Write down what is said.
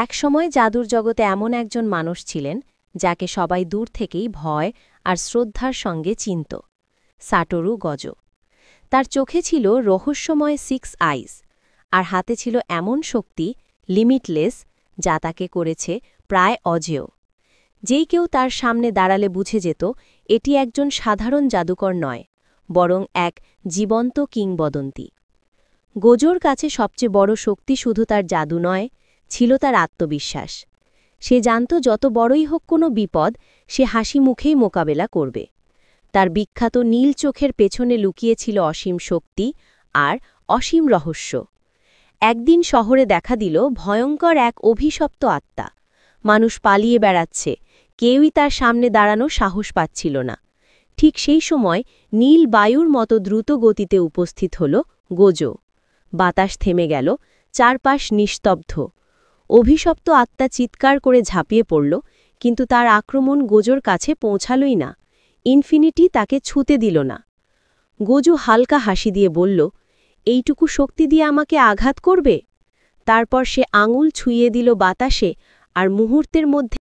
একসময় জাদুর জগতে এমন একজন মানুষ ছিলেন যাকে সবাই দূর থেকেই ভয় আর শ্রদ্ধার সঙ্গে চিনত। সাটোরু গজো। তার চোখে ছিল রহস্যময় 6 আইস, আর হাতে ছিল এমন শক্তি লিমিটলেস যা তাকে করেছে প্রায় অজেয়। যেই কেউ তার সামনে দাঁড়ালে বুঝে যেত এটি একজন সাধারণ জাদুকর নয়, বরং এক জীবন্ত কিংবদন্তি। গোজোর কাছে সবচেয়ে বড় শক্তি শুধু তার জাদু নয়, ছিল তার আত্মবিশ্বাস। সে জানত যত বড়ই হোক কোনো বিপদ সে হাসি মুখেই মোকাবেলা করবে। তার বিখ্যাত নীল চোখের পেছনে লুকিয়েছিল অসীম শক্তি আর অসীম রহস্য। একদিন শহরে দেখা দিল ভয়ঙ্কর এক অভিশপ্ত আত্মা। মানুষ পালিয়ে বেড়াচ্ছে, কেউই তার সামনে দাঁড়ানো সাহস পাচ্ছিল না। ঠিক সেই সময় নীল বায়ুর মতো দ্রুত গতিতে উপস্থিত হল গোজো। বাতাস থেমে গেল, চারপাশ নিস্তব্ধ। অভিশপ্ত আত্মা চিৎকার করে ঝাঁপিয়ে পড়ল, কিন্তু তার আক্রমণ গোজোর কাছে পৌঁছালই না। ইনফিনিটি তাকে ছুঁতে দিল না। গোজো হালকা হাসি দিয়ে বলল, এইটুকু শক্তি দিয়ে আমাকে আঘাত করবে? তারপর সে আঙুল ছুঁয়ে দিল বাতাসে, আর মুহূর্তের মধ্যে